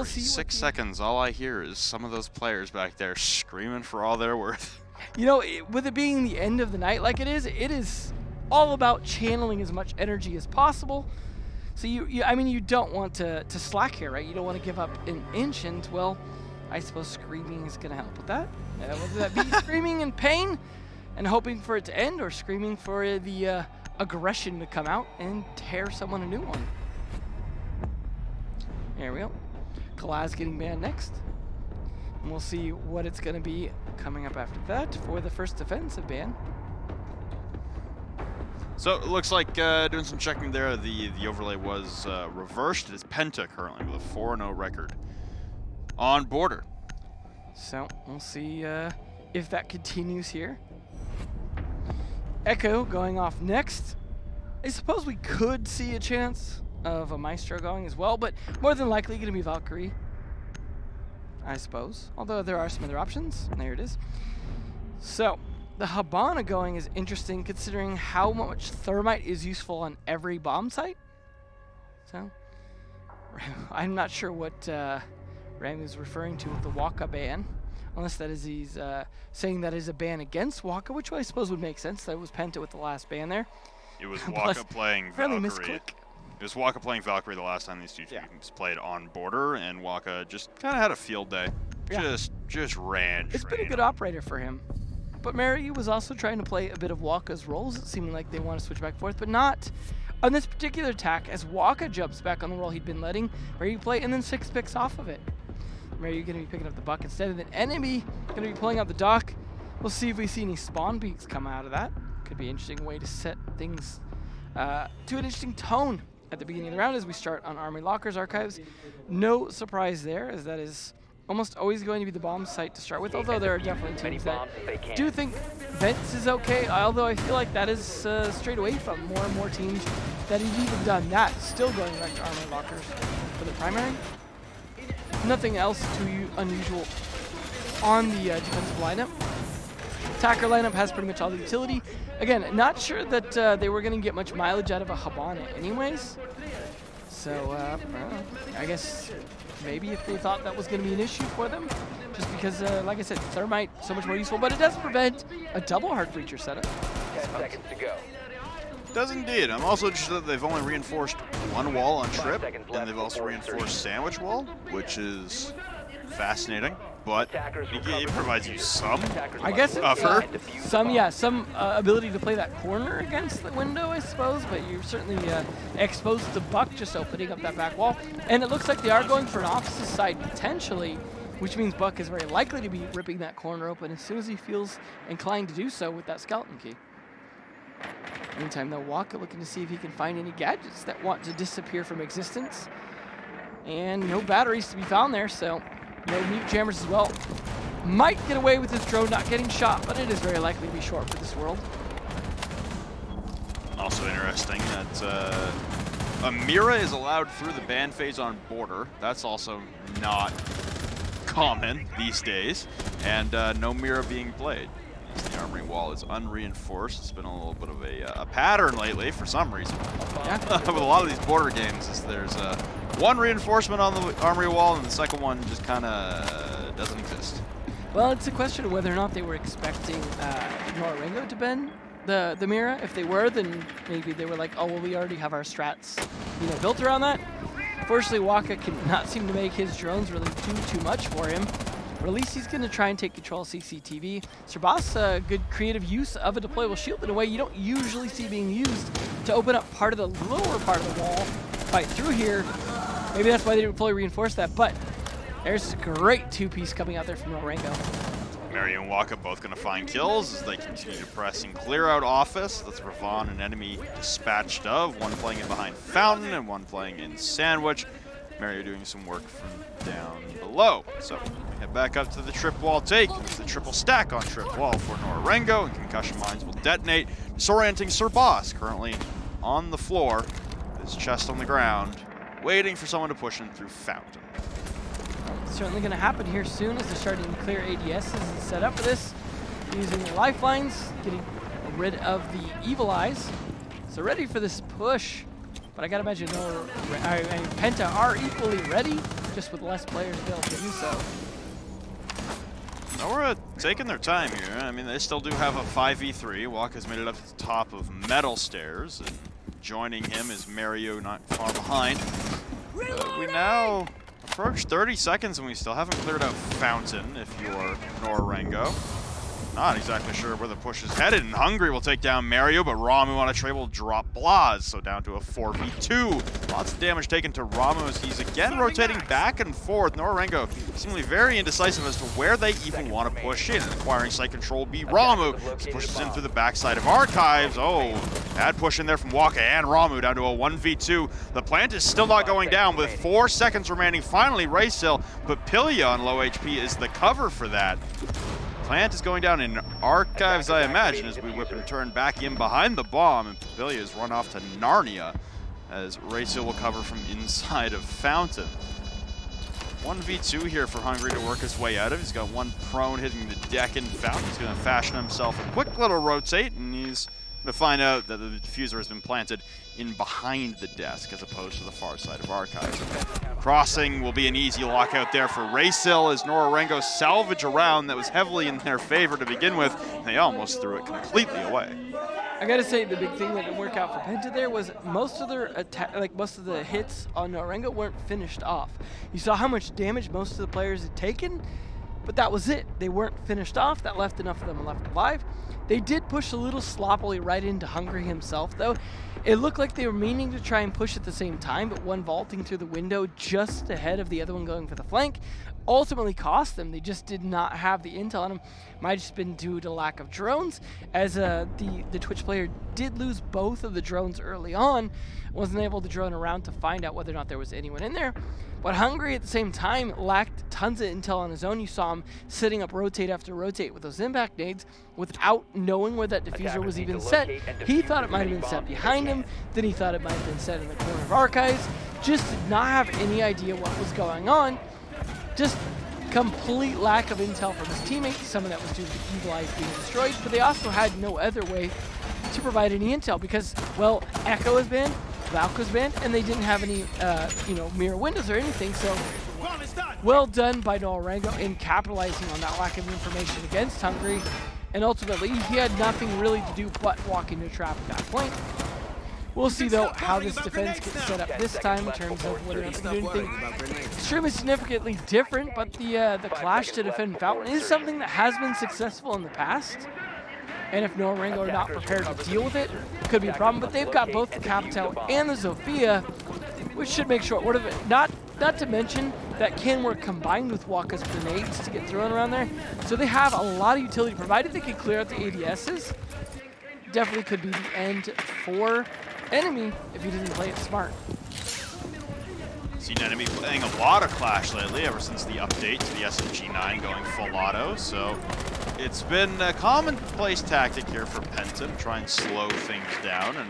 For 6 seconds, all I hear is some of those players back there screaming for all they're worth. You know, with it being the end of the night like it is all about channeling as much energy as possible. So I mean, you don't want to slack here, right? You don't want to give up an inch, and well, I suppose screaming is going to help with that. Whether that be screaming in pain and hoping for it to end, or screaming for the aggression to come out and tear someone a new one. There we go. Kalaz getting banned next. And we'll see what it's going to be coming up after that for the first defensive ban. So it looks like doing some checking there, the overlay was reversed. It is Penta currently with a 4-0 record on border. So we'll see if that continues here. Echo going off next. I suppose we could see a chance of a Maestro going as well, but more than likely going to be Valkyrie, I suppose. Although there are some other options. There it is. So the Habana going is interesting considering how much thermite is useful on every bomb site. So I'm not sure what Ram is referring to with the Waka ban, unless that is he's saying that is a ban against Waka, which I suppose would make sense. That was Penta with the last ban there. It was Waka playing Valkyrie. It was Waka playing Valkyrie the last time these two teams played on border, and Waka just kind of had a field day. Yeah. Just ran. It's been a good operator for him. But Mary was also trying to play a bit of Waka's roles. It seemed like they want to switch back and forth, but not on this particular attack, as Waka jumps back on the role he'd been letting Mary play, and then 6 picks off of it. Mary going to be picking up the buck instead, and then Enemy going to be pulling out the dock. We'll see if we see any spawn peaks come out of that. Could be an interesting way to set things to an interesting tone at the beginning of the round as we start on Armory Lockers Archives. No surprise there, as that is almost always going to be the bomb site to start with, although there are definitely teams that do think Vents is okay, although I feel like that is strayed away from more and more teams that have even done that, still going right to Armory Lockers for the primary. Nothing else too unusual on the defensive lineup. Attacker lineup has pretty much all the utility. Again, not sure that they were going to get much mileage out of a Habana anyways. So, I guess maybe if they thought that was going to be an issue for them, just because, like I said, Thermite so much more useful, but it does prevent a double Heart Breacher setup. 10 seconds to go. It does indeed. I'm also interested that they've only reinforced one wall on Trip, and they've also reinforced Sandwich Wall, which is fascinating. But it provides you some I guess buffer. Some ability to play that corner against the window, I suppose, but you're certainly exposed to Buck just opening up that back wall. And it looks like they are going for an opposite side potentially, which means Buck is very likely to be ripping that corner open as soon as he feels inclined to do so with that skeleton key. Meantime, though, Waka looking to see if he can find any gadgets that want to disappear from existence. And no batteries to be found there, so no mute jammers as well. Might get away with his drone not getting shot, but it is very likely to be short for this world. Also interesting that Amira is allowed through the ban phase on border. That's also not common these days. And no Mira being played. The armory wall is unreinforced. It's been a little bit of a pattern lately for some reason. Yeah. With a lot of these border games, is there's one reinforcement on the armory wall and the second one just kind of doesn't exist. Well, it's a question of whether or not they were expecting Nora-Rengo to ban the Mira. If they were, then maybe they were like, oh, well, we already have our strats, built around that. Fortunately, Waka cannot seem to make his drones really do too much for him. Or at least he's going to try and take control of CCTV. Serbas, good creative use of a deployable shield in a way you don't usually see being used to open up part of the lower part of the wall, fight through here. Maybe that's why they didn't fully reinforce that, but there's a great two-piece coming out there from Rengo. Mary and Waka both going to find kills as they continue to press and clear out office. That's Ravon and Enemy dispatched of. One playing it behind Fountain and one playing in Sandwich. Mary doing some work from down below. So we head back up to the trip wall take. It's the triple stack on trip wall for Nora-Rengo, and concussion mines will detonate, disorienting Serbas currently on the floor, his chest on the ground, waiting for someone to push him through Fountain. It's certainly going to happen here soon as they're starting to clear ADSs and set up for this, using the lifelines, getting rid of the evil eyes. So ready for this push. But I gotta imagine Penta are equally ready. just with less players available to do so. Nora taking their time here. I mean, they still do have a 5v3. Waka's made it up to the top of Metal Stairs, and joining him is Mario not far behind. We now approach 30 seconds and we still haven't cleared out Fountain if you're Nora-Rengo. Not exactly sure where the push is headed, and Hungry will take down Mario, but Ramu on a tray will drop Blaz, so down to a 4v2. Lots of damage taken to Ramu as he's again rotating back and forth. Nora-Rengo seemingly very indecisive as to where they even want to push in. Acquiring site control will be Ramu. Pushes in through the backside of Archives. Oh, bad push in there from Waka and Ramu down to a 1v2. The plant is still not going down with 4 seconds remaining. Finally, Racehill, but Pilya on low HP is the cover for that. Plant is going down in Archives, I imagine, as we whip and turn back in behind the bomb, and Papillia is run off to Narnia, as Racehill will cover from inside of Fountain. 1v2 here for Hungry to work his way out of. He's got one prone hitting the deck in Fountain. He's going to fashion himself a quick little rotate, and he's going to find out that the diffuser has been planted in behind the desk as opposed to the far side of Archives. Crossing will be an easy lockout there for Racehill as Nora-Rengo salvage a round that was heavily in their favor to begin with. They almost threw it completely away. I gotta say, the big thing that didn't work out for Penta there was most of their attack, most of the hits on Nora-Rengo weren't finished off. You saw how much damage most of the players had taken, but that was it. They weren't finished off. That left enough of them left alive. They did push a little sloppily right into Hungry himself, though. It looked like they were meaning to try and push at the same time, but one vaulting through the window just ahead of the other one going for the flank ultimately cost them. They just did not have the intel on them. Might have just been due to lack of drones, as the Twitch player did lose both of the drones early on. Wasn't able to drone around to find out whether or not there was anyone in there. But Hungry at the same time lacked tons of intel on his own. You saw him setting up rotate after rotate with those impact nades without knowing where that diffuser was even set. He thought it might have been set behind him, then he thought it might have been set in the corner of Archives. Just did not have any idea what was going on. Just complete lack of intel from his teammates. Some of that was due to the Eagle Eyes being destroyed, but they also had no other way to provide any intel because, well, Echo is banned, Valko's banned, and they didn't have any, mirror windows or anything. So, well done by Nora-Rengo in capitalizing on that lack of information against Hungry, and ultimately he had nothing really to do but walk into a trap at that point. We'll see, though, how this defense gets set up this time in terms of whether or not they can do anything extremely significantly different, but the clash to defend Fountain is something that has been successful in the past. And if Nora-Rengo are not prepared to deal with it, it could be a problem. But they've got both the Capital and the Zofia, which should make short work of it. Not to mention that can work combined with Waka's grenades to get thrown around there. So they have a lot of utility, provided they can clear out the ADSs. Definitely could be the end for Enemy if he doesn't play it smart. Seen Enemy playing a lot of Clash lately ever since the update to the SMG9 going full auto, so it's been a commonplace tactic here for Penta to try and slow things down, and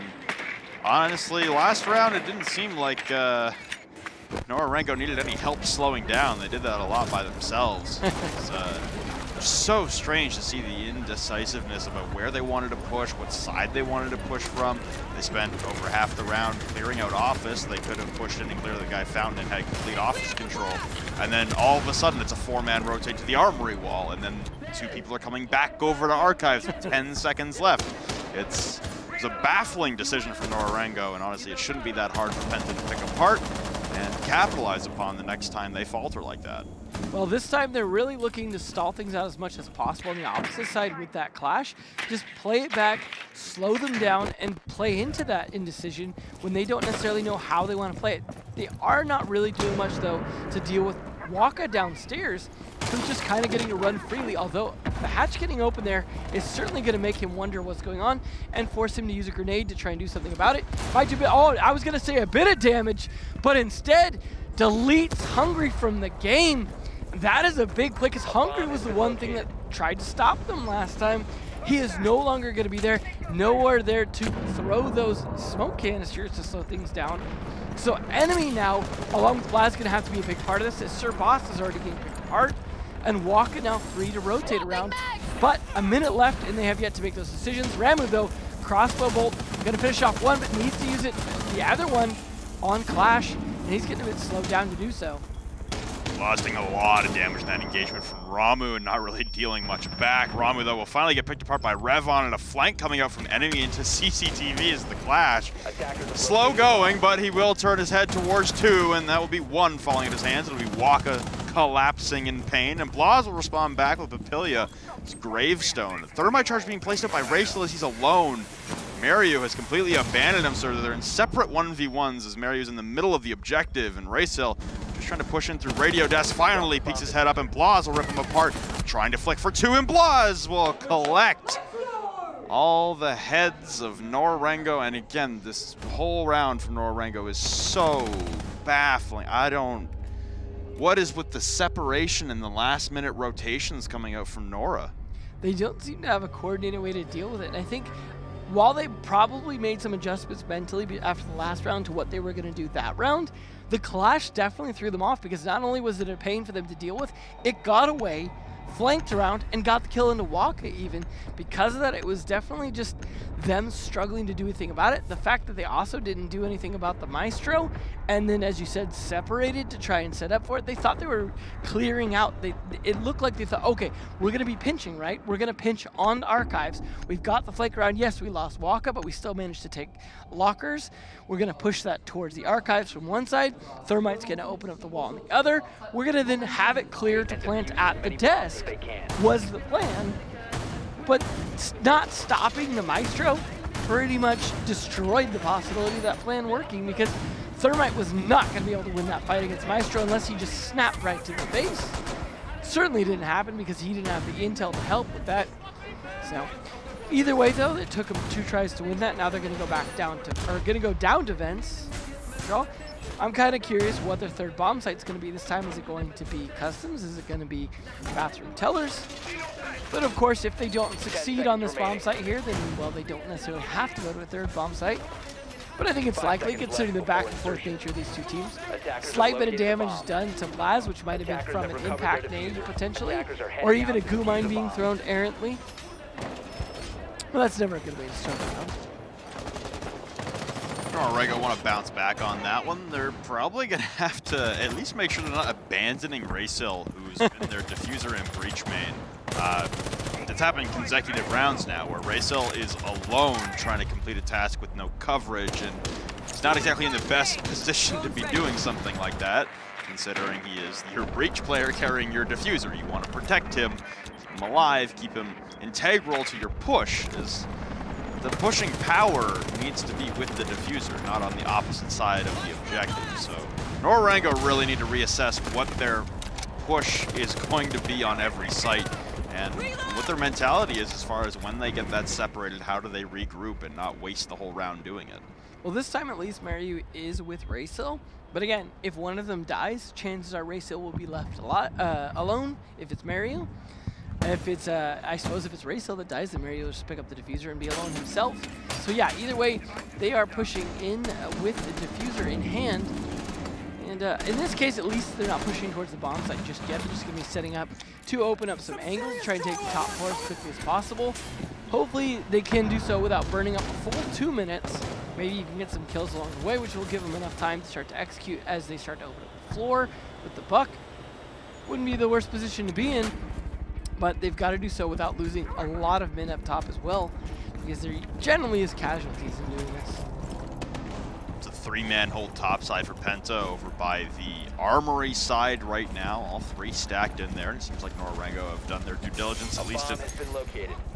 honestly, last round it didn't seem like Nora-Rengo needed any help slowing down. They did that a lot by themselves. It's so strange to see the indecisiveness about where they wanted to push, what side they wanted to push from. They spent over half the round clearing out Office. They could have pushed in and cleared the guy Fountain and had complete Office control. And then all of a sudden it's a 4-man rotate to the Armory wall, and then 2 people are coming back over to Archives with 10 seconds left. It's a baffling decision for Nora-Rengo, and honestly it shouldn't be that hard for Penta to pick apart and capitalize upon the next time they falter like that. Well, this time they're really looking to stall things out as much as possible on the opposite side with that clash. Just play it back, slow them down, and play into that indecision when they don't necessarily know how they want to play it. They are not really doing much, though, to deal with Waka downstairs, who's just kind of getting to run freely, although the hatch getting open there is certainly going to make him wonder what's going on and force him to use a grenade to try and do something about it. Might do I was going to say a bit of damage, but instead deletes Hungry from the game. That is a big play, because Hungry was the one thing that tried to stop them last time. He is no longer going to be there, nowhere there to throw those smoke canisters to slow things down. So Enemy now, along with Blaz, going to have to be a big part of this, as Sir Boss is already getting picked apart, and Waka now free to rotate around. But a minute left, and they have yet to make those decisions. Ramu, though, crossbow bolt, going to finish off one, but needs to use it the other one on Clash, and he's getting a bit slowed down to do so. Lost a lot of damage in that engagement from Ramu and not really dealing much back. Ramu, though, will finally get picked apart by Revon, and a flank coming out from enemy into CCTV as the clash. Slow going, but he will turn his head towards 2, and that will be 1 falling in his hands. It'll be Waka collapsing in pain, and Blaz will respond back with Papillia. It's Gravestone. Thermite charge being placed up by Racel as he's alone. Mario has completely abandoned him, so they're in separate 1v1s as Mario's in the middle of the objective, and Racel just trying to push in through Radio Desk. Finally peeks his head up, and Blaz will rip him apart. Trying to flick for 2, and Blaz will collect all the heads of Nora-Rengo. And again, this whole round from Nora-Rengo is so baffling. What is with the separation and the last minute rotations coming out from Nora? They don't seem to have a coordinated way to deal with it. And I think while they probably made some adjustments mentally after the last round to what they were going to do that round, the clash definitely threw them off, because not only was it a pain for them to deal with, it got away, flanked around, and got the kill into Waka even. Because of that, it was definitely just them struggling to do anything about it. The fact that they also didn't do anything about the Maestro, and then, as you said, separated to try and set up for it. They thought they were clearing out. It looked like they thought, okay, we're going to be pinching, right? We're going to pinch on the archives. We've got the flank around. Yes, we lost Waka, but we still managed to take lockers. We're going to push that towards the archives from one side. Thermite's going to open up the wall on the other. We're going to then have it clear to plant at the desk, was the plan. But not stopping the Maestro pretty much destroyed the possibility of that plan working, because Thermite was not going to be able to win that fight against Maestro unless he just snapped right to the base. Certainly didn't happen because he didn't have the intel to help with that. So either way, though, it took him 2 tries to win that. Now they're going to go back down to, or going to go down to Vents. So I'm kind of curious what their third bomb site's going to be this time. Is it going to be Customs? Is it going to be Bathroom Tellers? But of course, if they don't succeed on this bomb site here, then, well, they don't necessarily have to go to a third bomb site. But I think it's likely, considering the back and forth nature of these two teams. Slight bit of damage done to Blaz, which might have been from an impact nade, potentially, or even a goo mine being thrown errantly. Well, that's never a good way to start the round. Nora-Rengo want to bounce back on that one. They're probably going to have to at least make sure they're not abandoning Racel, who's been their diffuser and breach main. It's happened consecutive rounds now where Racel is alone trying to complete a task with no coverage, and he's not exactly in the best position to be doing something like that, considering he is your breach player carrying your diffuser. You want to protect him, keep him alive, keep him integral to your push, as the pushing power needs to be with the diffuser, not on the opposite side of the objective. So Nora-Rengo really need to reassess what their push is going to be on every site, and what their mentality is as far as when they get that separated, how do they regroup and not waste the whole round doing it. Well, this time at least Mario is with Racel, but again, if one of them dies, chances are Racel will be left alone if it's Mario. If it's, I suppose if it's Racel that dies, then Mario will just pick up the diffuser and be alone himself. So yeah, either way, they are pushing in with the diffuser in hand. And in this case, at least they're not pushing towards the bomb site just yet. They're just going to be setting up to open up some angles, try and take the top floor as quickly as possible. Hopefully, they can do so without burning up a full 2 minutes. Maybe you can get some kills along the way, which will give them enough time to start to execute as they start to open up the floor with the buck. Wouldn't be the worst position to be in, but they've got to do so without losing a lot of men up top as well, because there generally is casualties in doing this. It's a 3-man hold topside for Penta over by the Armory side right now. All 3 stacked in there, and it seems like Nora-Rengo have done their due diligence, at least in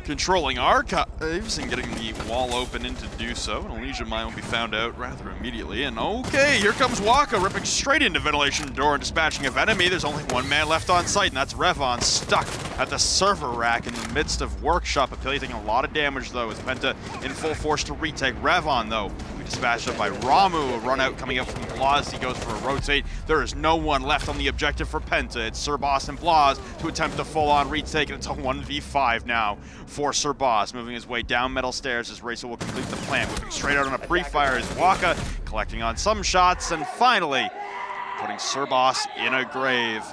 controlling archives and getting the wall open in to do so. An Elysian mine will be found out rather immediately. And okay, here comes Waka ripping straight into ventilation door and dispatching of enemy. There's only 1 man left on site, and that's Revon, stuck at the server rack in the midst of workshop. Papillia taking a lot of damage though, as Penta in full force to retake. Revon though, dispatched up by Ramu, a run out coming out from Blaz. He goes for a rotate. There is no one left on the objective for Penta. It's Sir Boss and Blaz to attempt a full-on retake, and it's a 1v5 now for Sir Boss, moving his way down metal stairs as Racel will complete the plant. Moving straight out on a pre-fire is Waka, collecting on some shots, and finally putting Sir Boss in a grave.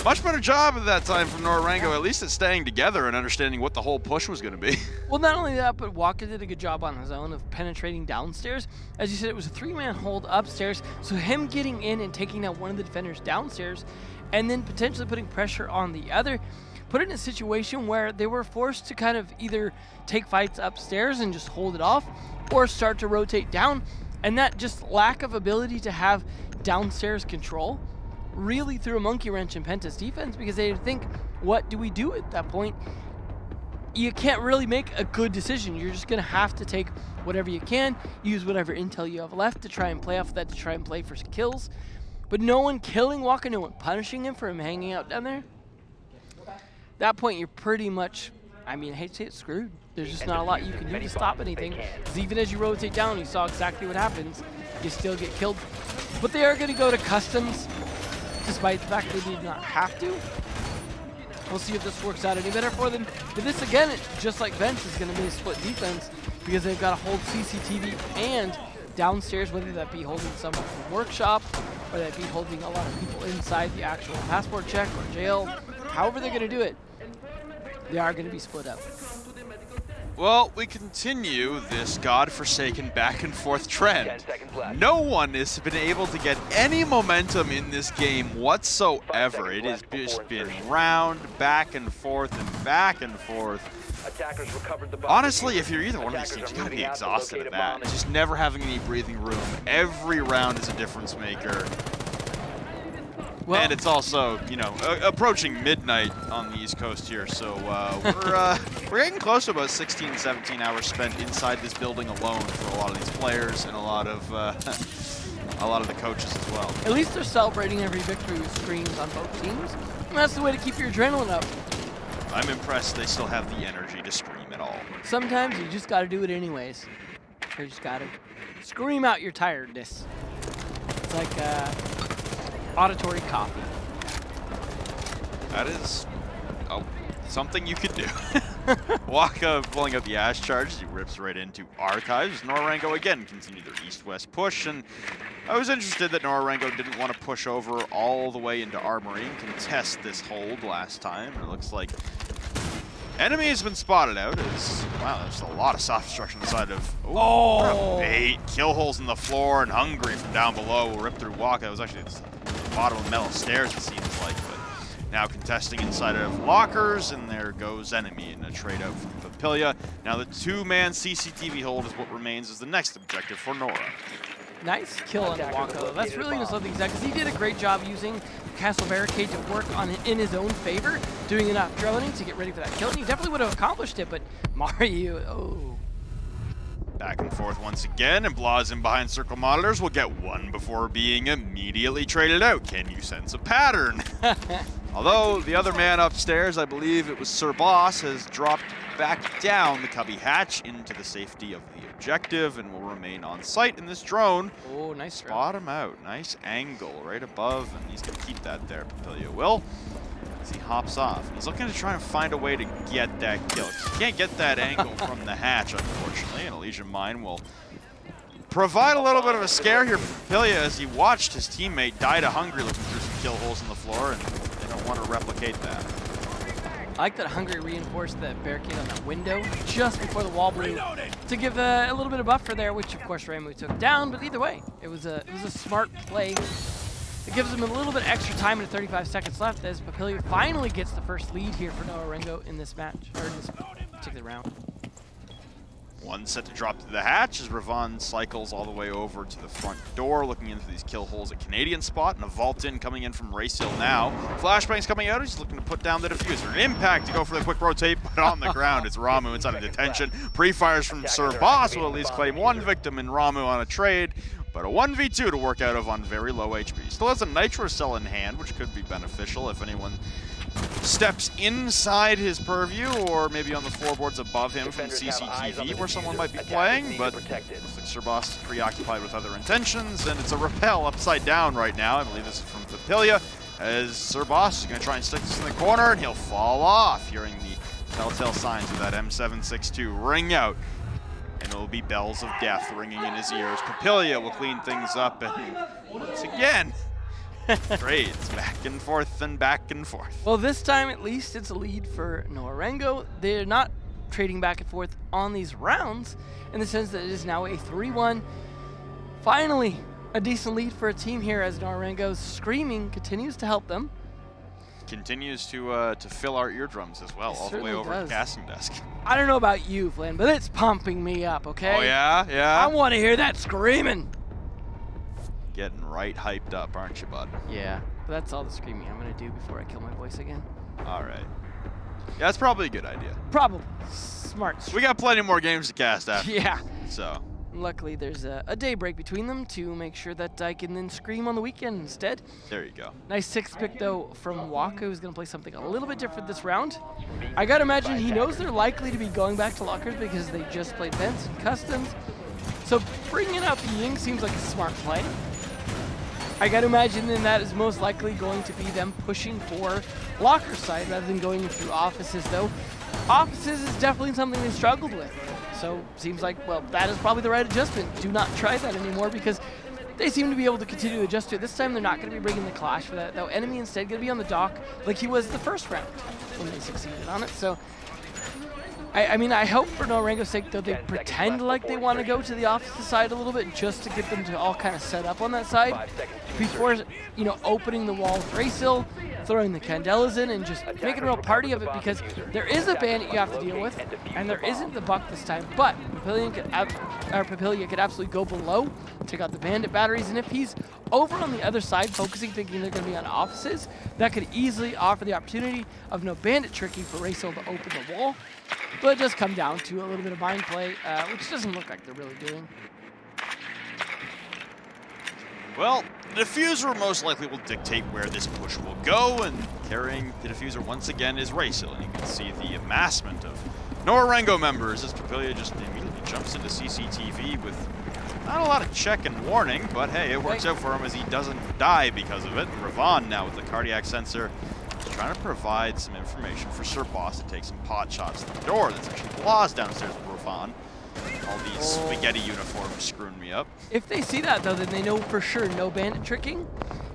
Much better job at that time from Nora-Rengo, at least at staying together and understanding what the whole push was going to be. Well, not only that, but Waka did a good job on his own of penetrating downstairs. As you said, it was a 3-man hold upstairs, so him getting in and taking out one of the defenders downstairs and then potentially putting pressure on the other, put it in a situation where they were forced to kind of either take fights upstairs and just hold it off or start to rotate down. And that just lack of ability to have downstairs control really threw a monkey wrench in Penta's defense, because they think, what do we do at that point? You can't really make a good decision. You're just going to have to take whatever you can, use whatever intel you have left to try and play off that, to try and play for kills. But no one killing Waka, no one punishing him for him hanging out down there. At that point, you're pretty much, I mean, I hate to say it, screwed. There's just not a lot you can do to stop anything. Because even as you rotate down, you saw exactly what happens. You still get killed. But they are going to go to customs, despite the fact they did not have to. We'll see if this works out any better for them. But this, again, just like Vents, is going to be a split defense, because they've got to hold CCTV and downstairs, whether that be holding someone from the workshop, or that be holding a lot of people inside the actual passport check or jail. However they're going to do it, they are going to be split up. Well, we continue this godforsaken back and forth trend. No one has been able to get any momentum in this game whatsoever. It has just been round, back and forth, and back and forth. Honestly, if you're either one of these teams, you gotta be exhausted at that. Just never having any breathing room. Every round is a difference maker. Well, and it's also, you know, approaching midnight on the East Coast here, so we're getting close to about 16, 17 hours spent inside this building alone for a lot of these players and a lot of the coaches as well. At least they're celebrating every victory with screams on both teams, and that's the way to keep your adrenaline up. I'm impressed they still have the energy to scream at all. Sometimes you just got to do it anyways. You just got to scream out your tiredness. It's like auditory coffee. That is something you could do. Waka pulling up the Ash charges, he rips right into Archives. Nora-Rengo again continue their east-west push, and I was interested that Nora-Rengo didn't want to push over all the way into Armory and contest this hold last time. It looks like enemy has been spotted out. Wow, there's a lot of soft destruction inside of. Oh! Bait. Kill holes in the floor, and Hungry from down below will rip through Waka. It was actually the bottom of metal stairs, it seems like, but now contesting inside of lockers, and there goes enemy in a trade out from Papillia. Now the 2-man CCTV hold is what remains as the next objective for Nora. Nice kill on Waka. That's really just something exact, because he did a great job using Castle Barricade to work on it in his own favor, doing enough droning to get ready for that kill, and he definitely would have accomplished it, but Mario, oh. Back and forth once again, and Blah's in behind circle monitors will get one before being immediately traded out. Can you sense a pattern? Although the other man upstairs, I believe it was Sir Boss, has dropped back down the cubby hatch into the safety of the objective and will remain on site in this drone. Oh, nice spot him out. Nice angle right above, and he's going to keep that there, Papillia will. As he hops off. He's looking to try and find a way to get that kill. You can't get that angle from the hatch, unfortunately, and Elysian Mine will provide a little bit of a scare here for Papillia as he watched his teammate die to Hungry looking through some kill holes in the floor, and they don't want to replicate that. I like that Hungry reinforced that barricade on that window just before the wall blew to give a little bit of buffer there, which of course Rainbow took down, but either way, it was a smart play. It gives him a little bit extra time and 35 seconds left as Papillia finally gets the first lead here for Nora-Rengo in this match, or in this particular round. One set to drop to the hatch as Ravon cycles all the way over to the front door, looking into these kill holes at Canadian spot, and a vault in coming in from Racehill now. Flashbang's coming out, he's looking to put down the diffuser. An impact to go for the quick rotate, but on the ground it's Ramu inside of detention. Pre-fires from Sir Boss will at least claim one victim in Ramu on a trade, but a 1v2 to work out of on very low HP. Still has a nitro cell in hand, which could be beneficial if anyone steps inside his purview or maybe on the floorboards above him from CCTV where someone might be playing, but looks like Sir Boss is preoccupied with other intentions, and it's a rappel upside down right now. I believe this is from Papillia, as Sir Boss is going to try and stick this in the corner, and he'll fall off, hearing the telltale signs of that M762 ring out. And it will be bells of death ringing in his ears. Papillia will clean things up, and once again, Great. It's back and forth and back and forth. Well, this time at least it's a lead for Nora-Rengo. They're not trading back and forth on these rounds in the sense that it is now a 3-1. Finally, a decent lead for a team here as Nora-Rengo's screaming continues to help them. Continues to fill our eardrums as well, all the way over to the casting desk. I don't know about you, Flynn, but it's pumping me up, okay? Oh, yeah? Yeah? I want to hear that screaming. Getting right hyped up, aren't you, bud? Yeah, but that's all the screaming I'm going to do before I kill my voice again. All right. Yeah, that's probably a good idea. Probably. Smart. We got plenty more games to cast after. Yeah. So. Luckily, there's a day break between them to make sure that I can then scream on the weekend instead. There you go. Nice 6th pick, though, from Waka, who's going to play something a little bit different this round. I got to imagine he knows they're likely to be going back to lockers because they just played vents and customs. So bringing out the Ying seems like a smart play. I got to imagine then that is most likely going to be them pushing for locker side rather than going through offices, though. Offices is definitely something they struggled with. So seems like, well, that is probably the right adjustment. Do not try that anymore because they seem to be able to continue to adjust to it. This time they're not going to be bringing the clash for that, though. Enemy instead going to be on the dock like he was the first round when they succeeded on it. So, I mean, I hope for Nora-Rengo's sake, though, they pretend like they want to go to the opposite side a little bit just to get them to all kind of set up on that side before, you know, opening the wall with Raysil, throwing the Candelas in, and just making a real party of it because there is a bandit you have to deal with, and there isn't the buck this time, but Papillion could absolutely go below, take out the bandit batteries, and if he's over on the other side focusing, thinking they're going to be on offices, that could easily offer the opportunity of no bandit tricking for Raysil to open the wall. But it does come down to a little bit of mind play, which doesn't look like they're really doing. Well, the diffuser most likely will dictate where this push will go, and carrying the diffuser once again is Raysil. And you can see the amassment of Nora-Rengo members as Papillion just immediately jumps into CCTV with not a lot of check and warning, but hey, it works out for him as he doesn't die because of it. Ravon now with the cardiac sensor is trying to provide some information for Sir Boss to take some pot shots at the door. That's actually Blaz downstairs with Ravon. All these spaghetti uniforms screwing me up. If they see that, though, then they know for sure no bandit tricking.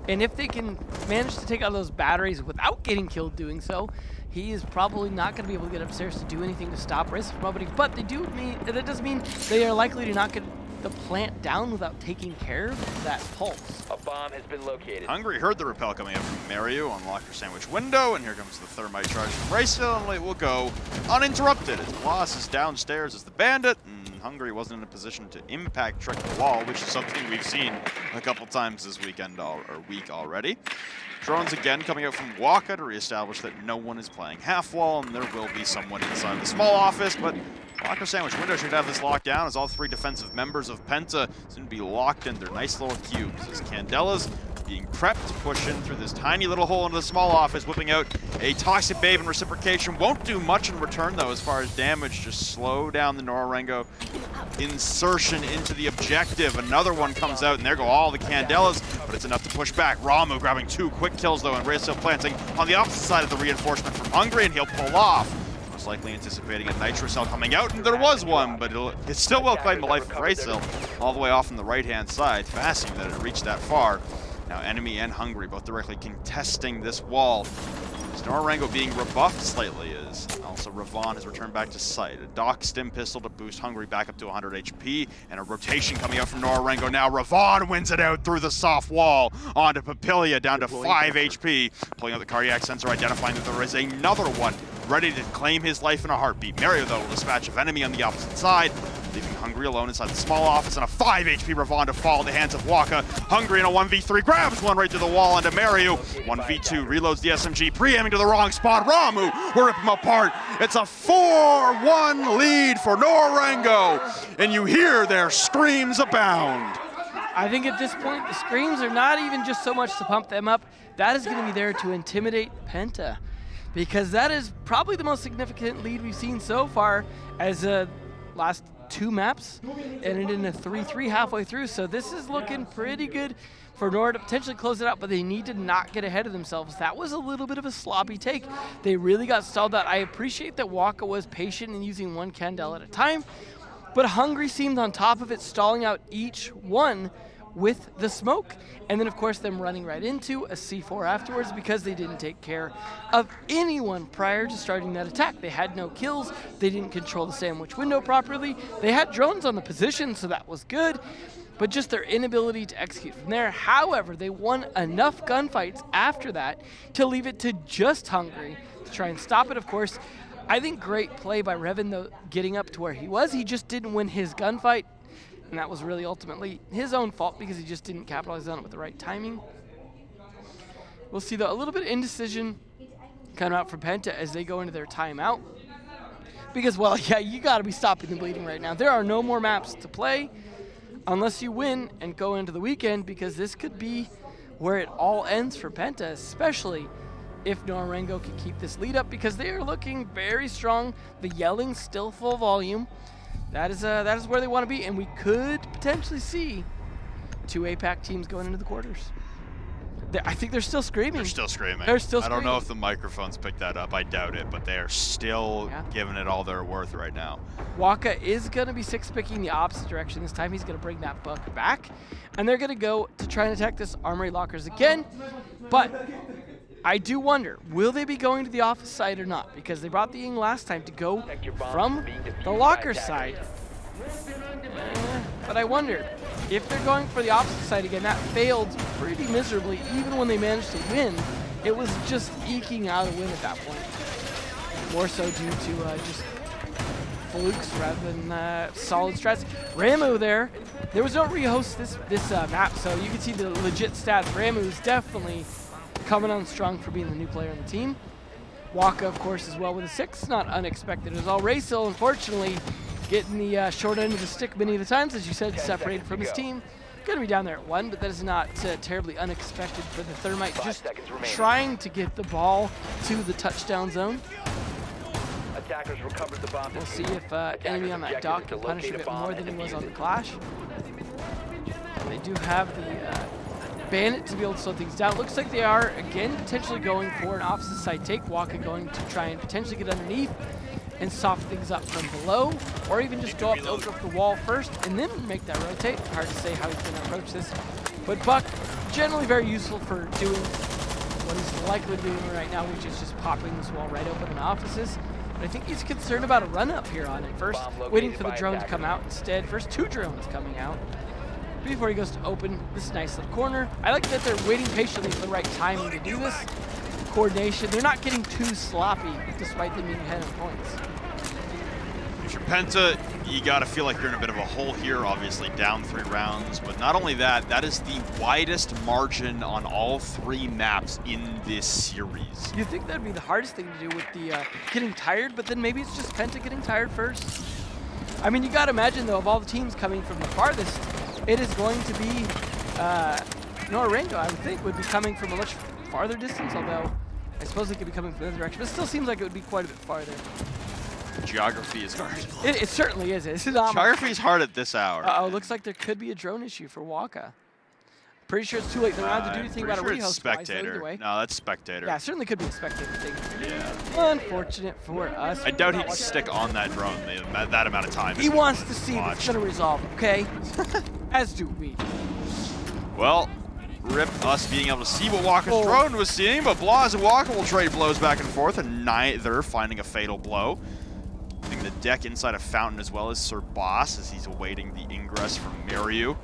And if they can manage to take out those batteries without getting killed doing so, he is probably not going to be able to get upstairs to do anything to stop Raysil from opening. But that does mean they are likely to not get the plant down without taking care of that pulse. A bomb has been located. Hungry heard the rappel coming up from Mario, unlocked her sandwich window, and here comes the thermite charge from Raysil, and it will go uninterrupted as Blaz is downstairs as the bandit, and Hungry wasn't in a position to impact trick the wall, which is something we've seen a couple times this weekend or week already. Drones again coming out from Waka to reestablish that no one is playing half wall, and there will be someone inside the small office, but Locker Sandwich Window should have this locked down as all 3 defensive members of Penta seem to be locked in their nice little cubes as Candelas being prepped to push in through this tiny little hole into the small office, whipping out a Toxic Babe and reciprocation. Won't do much in return, though, as far as damage. Just slow down the Nora-Rengo insertion into the objective. Another one comes out, and there go all the Candelas, but it's enough to push back. Ramu grabbing 2 quick kills, though, and Raysil planting on the opposite side of the reinforcement from Hungry, and he'll pull off. Most likely anticipating a Nitro Cell coming out, and there was one, but it still will claim the life of Raysil all the way off on the right-hand side. Fascinating that it reached that far. Now Enemy and Hungry both directly contesting this wall. Nora-Rengo being rebuffed slightly is also Ravon has returned back to site. A Doc Stim Pistol to boost Hungry back up to 100 HP, and a rotation coming out from Nora-Rengo now. Ravon wins it out through the soft wall onto Papillion down to 5 HP. Pulling out the cardiac sensor, identifying that there is another one ready to claim his life in a heartbeat. Mario, though, will dispatch of Enemy on the opposite side, leaving Hungry alone inside the small office, and a 5 HP Ravon to fall in the hands of Waka. Hungry in a 1v3, grabs one right through the wall onto Mario. 1v2, reloads the SMG, pre-aiming to the wrong spot. Ramu will rip him apart. It's a 4-1 lead for Nora-Rengo, and you hear their screams abound. I think at this point, the screams are not even just so much to pump them up. That is going to be there to intimidate Penta, because that is probably the most significant lead we've seen so far as last 2 maps, ended in a 3-3 halfway through. So this is looking pretty good for Nora to potentially close it out, but they need to not get ahead of themselves. That was a little bit of a sloppy take. They really got stalled out. I appreciate that Waka was patient in using 1 Candle at a time, but Hungry seemed on top of it, stalling out each one with the smoke, and then of course them running right into a C4 afterwards because they didn't take care of anyone prior to starting that attack. They had no kills, they didn't control the sandwich window properly, they had drones on the position, so that was good, but just their inability to execute from there. However, they won enough gunfights after that to leave it to just Hungry to try and stop it. Of course, I think great play by Revan, though, getting up to where he was. He just didn't win his gunfight, and that was really ultimately his own fault because he just didn't capitalize on it with the right timing. We'll see, though, a little bit of indecision come out from Penta as they go into their timeout. Because, well, yeah, you got to be stopping the bleeding right now. There are no more maps to play unless you win and go into the weekend, because this could be where it all ends for Penta, especially if Nora-Rengo can keep this lead up, because they are looking very strong. The yelling's still full volume. That is where they want to be, and we could potentially see 2 APAC teams going into the quarters. I think they're still screaming. They're still screaming. They're still screaming. I don't know if the microphones picked that up. I doubt it, but they are still giving it all they're worth right now. Waka is going to be 6-picking the opposite direction this time. He's going to bring that buck back, and they're going to go to try and attack this armory lockers again, but I do wonder, will they be going to the office side or not? Because they brought the Ying last time to go from the locker side. But I wonder, if they're going for the opposite side again, that failed pretty miserably. Even when they managed to win, it was just eking out a win at that point. More so due to just flukes rather than solid strats. Ramu there was no rehost this map, so you can see the legit stats. Ramu is definitely coming on strong for being the new player on the team. Waka, of course, as well with a 6. Not unexpected as all. Raysil, unfortunately, getting the short end of the stick many of the times, as you said, separated from his team. Going to be down there at 1, but that is not terribly unexpected for the Thermite, just trying to get the ball to the touchdown zone. Attackers recovered the bomb. We'll see if enemy on that dock can punish a bit more than he was on the Clash. They do have the Bandit to be able to slow things down. Looks like they are, again, potentially going for an opposite side take. Waka going to try and potentially get underneath and soften things up from below, or even just go up to open up the wall first and then make that rotate. Hard to say how he's going to approach this. But Buck, generally very useful for doing what he's likely doing right now, which is just popping this wall right open in offices. But I think he's concerned about a run up here on it first, waiting for the drone to come out instead. First 2 drones coming out before he goes to open this nice little corner. I like that they're waiting patiently for the right timing to do this. Coordination, they're not getting too sloppy despite them being ahead of points. If you're Penta, you gotta feel like you're in a bit of a hole here, obviously down 3 rounds, but not only that, that is the widest margin on all 3 maps in this series. You'd think that'd be the hardest thing to do with the getting tired, but then maybe it's just Penta getting tired first. I mean, you gotta imagine though, of all the teams coming from the farthest, it is going to be Nora-Rengo, I would think, would be coming from a much farther distance, although I suppose it could be coming from the other direction, but it still seems like it would be quite a bit farther. Geography is hard. It certainly is. It's not Geography is hard at this hour. Uh-oh, looks like there could be a drone issue for Waka. Pretty sure it's too late in the round to do anything about a rehost. Spectator. No, that's spectator. Yeah, it certainly could be a spectator thing. Yeah. Unfortunate for us. I doubt he'd stick on that drone that amount of time. He wants to see if it's going to resolve, okay? As do we. Well, rip us being able to see what Waka's drone was seeing, but Blaz and Waka will trade blows back and forth, and neither finding a fatal blow. Hitting the deck inside a fountain as well as Sir Boss as he's awaiting the ingress from Miryu.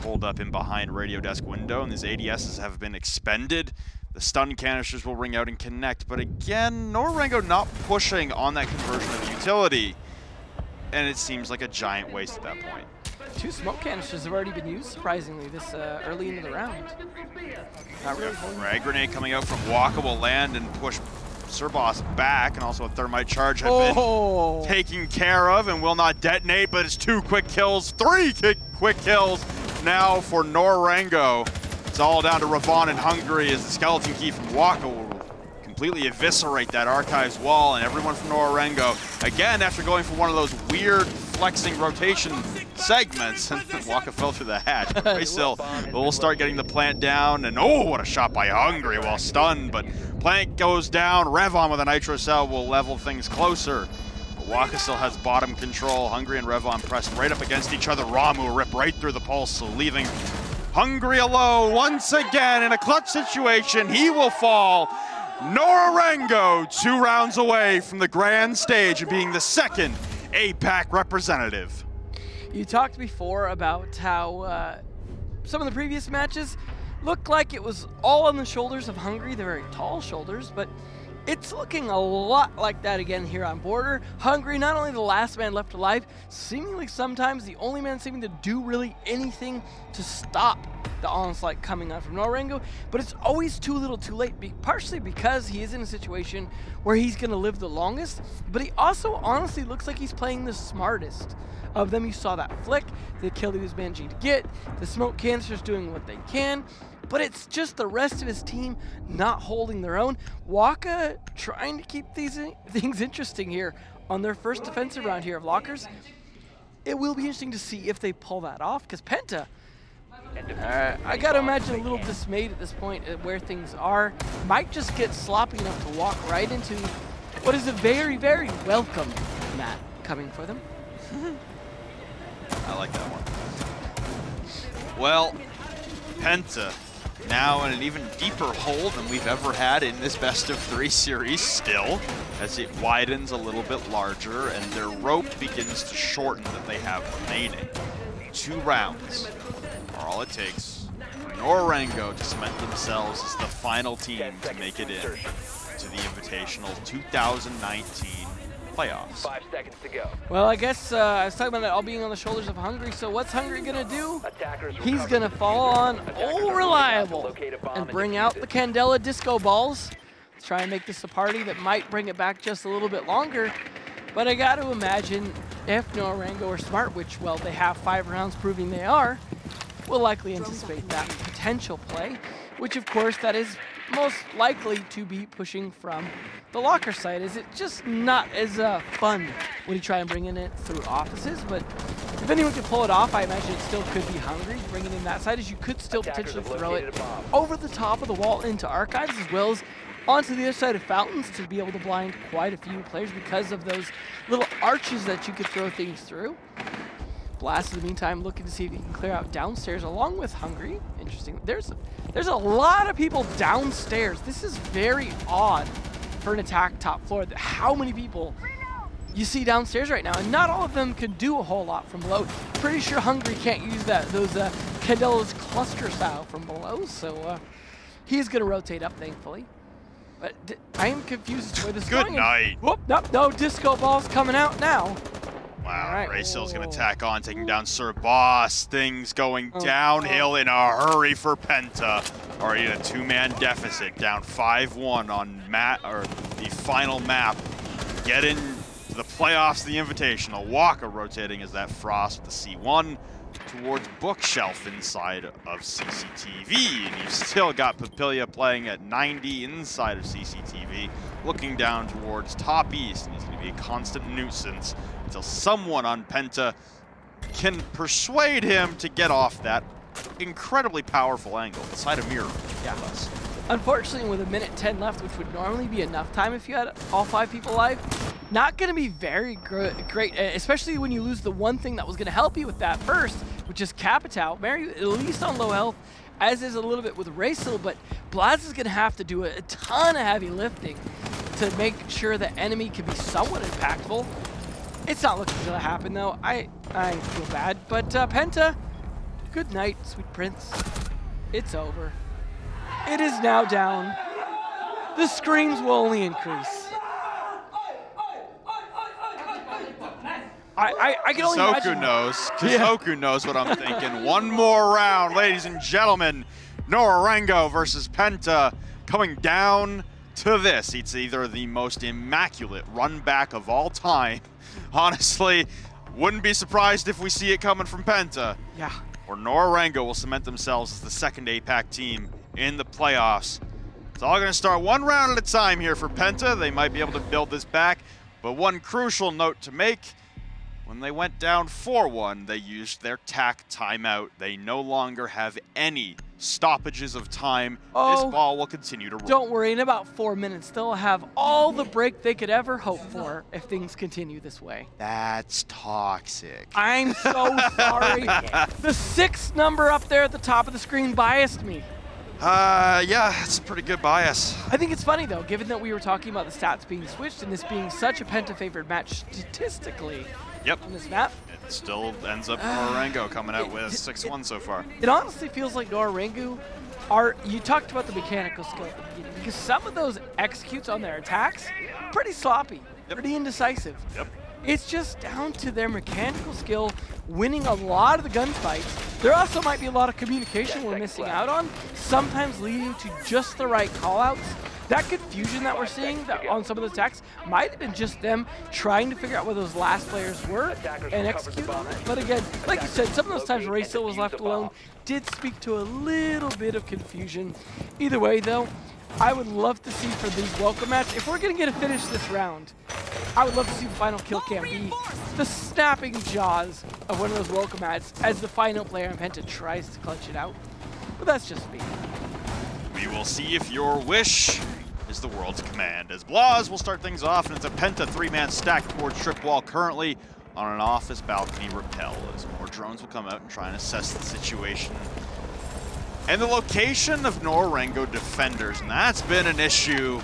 Pulled up in behind radio desk window, and his ADSs have been expended. The stun canisters will ring out and connect, but again, Nora-Rengo not pushing on that conversion of utility, and it seems like a giant waste at that point. 2 smoke canisters have already been used, surprisingly, this early into the round. Not really. Frag grenade coming out from Waka will land and push Sir Boss back, and also a thermite charge had been taken care of and will not detonate, but it's 2 quick kills, 3 quick kills now for Nora-Rengo. It's all down to Ravon and Hungry as the skeleton key from Waka will completely eviscerate that archives wall, and everyone from Nora-Rengo, again, after going for one of those weird flexing rotation segments, and Waka fell through the hatch. Raysil will start getting the plant down, and oh, what a shot by Hungry while stunned, but plant goes down. Revon with a nitro cell will level things closer. But Waka still has bottom control. Hungry and Revon pressed right up against each other. Ramu rip right through the pulse, so leaving Hungry alone once again in a clutch situation. He will fall. Nora-Rengo 2 rounds away from the grand stage of being the second APAC representative. You talked before about how some of the previous matches looked like it was all on the shoulders of Hungry, the very tall shoulders, but it's looking a lot like that again here on Border. Hungry, not only the last man left alive, seemingly sometimes the only man seeming to do really anything to stop the onslaught coming on from Nora-Rengo, but it's always too little too late, partially because he is in a situation where he's going to live the longest, but he also honestly looks like he's playing the smartest of them. You saw that flick, the kill he was managing to get, the smoke canisters doing what they can, but it's just the rest of his team not holding their own. Waka trying to keep these things interesting here on their first defensive round here of lockers. It will be interesting to see if they pull that off, because Penta, I gotta imagine a little dismayed at this point at where things are. Might just get sloppy enough to walk right into what is a very, very welcome map coming for them. I like that one. Well, Penta now in an even deeper hole than we've ever had in this best-of-3 series still, as it widens a little bit larger and their rope begins to shorten that they have remaining. 2 rounds are all it takes for Nora-Rengo to cement themselves as the final team to make it in to the Invitational 2019 playoffs. 5 seconds to go. Well, I guess I was talking about that all being on the shoulders of Hungry, so what's Hungry gonna do? He's gonna fall on old Reliable and bring out the Candela disco balls. Try and make this a party that might bring it back just a little bit longer. But I got to imagine if Nora-Rengo are smart, which, well, they have 5 rounds proving they are, will likely anticipate that potential play, which of course that is most likely to be pushing from the locker side. Is it just not as fun when you try and bring in it through offices? But if anyone can pull it off, I imagine it still could be Hungry. Bringing in that side, as you could still potentially throw it over the top of the wall into Archives, as well as onto the other side of Fountains to be able to blind quite a few players because of those little arches that you could throw things through. Blast in the meantime looking to see if he can clear out downstairs along with Hungry. Interesting. There's a lot of people downstairs. This is very odd for an attack top floor. How many people you see downstairs right now, and not all of them can do a whole lot from below. Pretty sure Hungry can't use those Candela's cluster style from below, so he's going to rotate up, thankfully. But I am confused as to where this is going. Good night. Whoop, nope, no disco balls coming out now. Wow, right. Raysil's going to tack on, taking down Sir Boss. Things going downhill in a hurry for Penta. Already in a 2-man deficit, down 5-1 on the final map. Get in the playoffs, the Invitational. Waka rotating as that Frost with the C1 towards Bookshelf inside of CCTV. And you've still got Papillia playing at 90 inside of CCTV, looking down towards top east. And he's going to be a constant nuisance until someone on Penta can persuade him to get off that incredibly powerful angle, the side of mirror. Yeah. Unfortunately, with 1:10 left, which would normally be enough time if you had all 5 people alive, not going to be very great, especially when you lose the one thing that was going to help you with that first, which is Capitao. Mary, at least on low health, as is a little bit with Raysil, but Blaz is going to have to do a ton of heavy lifting to make sure the enemy can be somewhat impactful. It's not looking to happen, though. I feel bad, but Penta, good night, sweet prince. It's over. It is now down. The screams will only increase. I can only imagine. Kizoku knows what I'm thinking. One more round, ladies and gentlemen. Nora-Rengo versus Penta coming down to this. It's either the most immaculate run back of all time. Honestly, wouldn't be surprised if we see it coming from Penta. Yeah. Or Nora-Rengo will cement themselves as the second APAC team in the playoffs. It's all going to start one round at a time here for Penta. They might be able to build this back, but one crucial note to make: When they went down 4-1, they used their TAC timeout. They no longer have any stoppages of time. This ball will continue to roll. Don't worry, in about 4 minutes, they'll have all the break they could ever hope for if things continue this way. That's toxic. I'm so sorry. The 6 number up there at the top of the screen biased me. Yeah, it's a pretty good bias. I think it's funny, though, given that we were talking about the stats being switched and this being such a Penta-favored match statistically on this map. It still ends up Nora-Rengo coming out with 6-1 so far. It honestly feels like Nora-Rengo are, you talked about the mechanical skill at the beginning, because some of those executes on their attacks, pretty sloppy, pretty indecisive. It's just down to their mechanical skill winning a lot of the gunfights. There also might be a lot of communication we're missing out on, sometimes leading to just the right callouts. That confusion that we're seeing on some of the attacks might have been just them trying to figure out where those last players were and execute on it. But again, like you said, some of those times Raysil was left alone did speak to a little bit of confusion. Either way, though, I would love to see for these welcome mats, if we're going to get a finish this round, I would love to see the final kill cam be the snapping jaws of one of those welcome mats as the final player in Penta tries to clutch it out. But that's just me. We will see if your wish is the world's command. As Blaz will start things off, and it's a Penta 3-man stack towards Strip Wall, currently on an office balcony rappel, as more drones will come out and try and assess the situation. And the location of Nora-Rengo defenders, and that's been an issue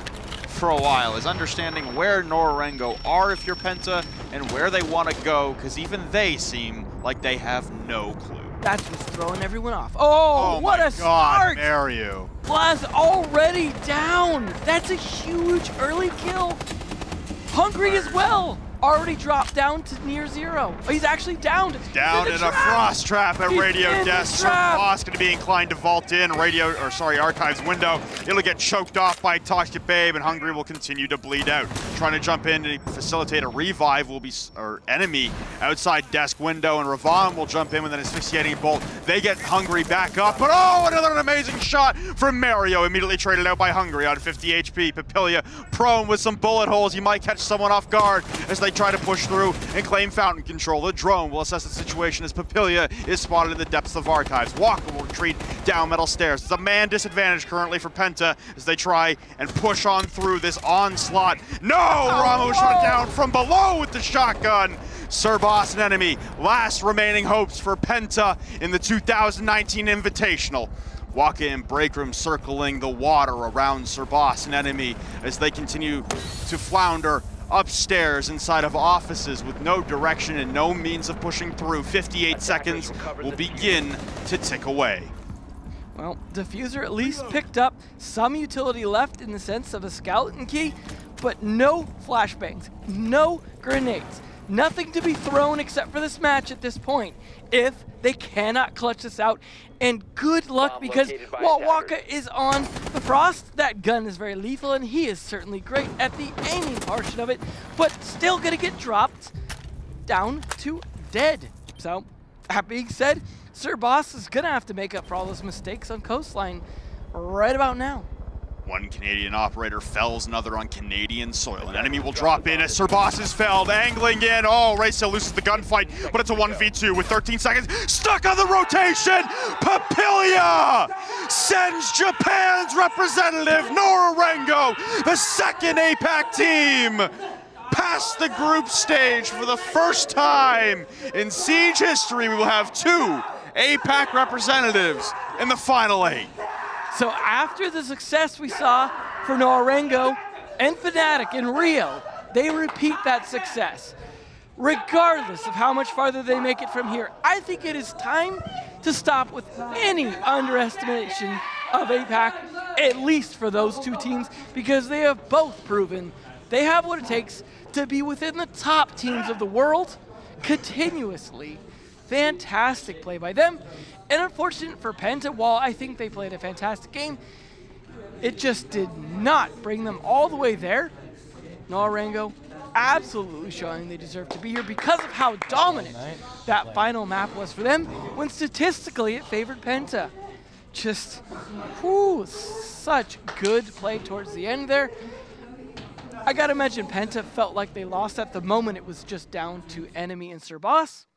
for a while, is understanding where Nora-Rengo are if you're Penta and where they want to go, because even they seem like they have no clue. That's what's throwing everyone off. Oh what a start! Mario. Blaz already down. That's a huge early kill. Hungry as well. Already dropped down to near 0. Oh, he's actually down. Down in a frost trap at Radio Desk. Boss going to be inclined to vault in. Archives window. It'll get choked off by Toxic Babe, and Hungry will continue to bleed out. Trying to jump in and facilitate a revive will be enemy outside Desk window, and Ravon will jump in with an asphyxiating bolt. They get Hungry back up, but another amazing shot from Mario. Immediately traded out by Hungry on 50 HP. Papilia prone with some bullet holes. You might catch someone off guard as they try to push through and claim fountain control. The drone will assess the situation as Papilia is spotted in the depths of Archives. Walker will retreat down metal stairs. It's a man disadvantage currently for Penta as they try and push on through this onslaught. No! Ramo shot down from below with the shotgun. Sir Boss an enemy. Last remaining hopes for Penta in the 2019 Invitational. Waka and Breakroom circling the water around Sir Boss an enemy as they continue to flounder upstairs inside of offices with no direction and no means of pushing through. 58 seconds will begin to tick away. Well, Diffuser at least picked up some utility left in the sense of a skeleton key, but no flashbangs, no grenades, nothing to be thrown except for this match at this point if they cannot clutch this out. And good luck, because while Waka is on the Frost, that gun is very lethal, and he is certainly great at the aiming portion of it, but still gonna get dropped down to dead. So, that being said, Sir Boss is gonna have to make up for all those mistakes on Coastline right about now. One Canadian operator fells another on Canadian soil. An enemy will drop in as Sir Boss is felled, angling in. Oh, Raysil loses the gunfight, but it's a 1v2 with 13 seconds. Stuck on the rotation! Papilia sends Japan's representative, Nora-Rengo, the second APAC team, past the group stage for the first time in Siege history. We will have 2 APAC representatives in the final 8. So after the success we saw for Nora-Rengo and Fnatic in Rio, they repeat that success. Regardless of how much farther they make it from here, I think it is time to stop with any underestimation of APAC, at least for those 2 teams, because they have both proven they have what it takes to be within the top teams of the world continuously. Fantastic play by them. And unfortunate for Penta, while I think they played a fantastic game, it just did not bring them all the way there. Nora-Rengo absolutely showing they deserve to be here because of how dominant that final map was for them, when statistically it favored Penta. Just, such good play towards the end there. I gotta imagine Penta felt like they lost at the moment. It was just down to enemy and Sir Boss.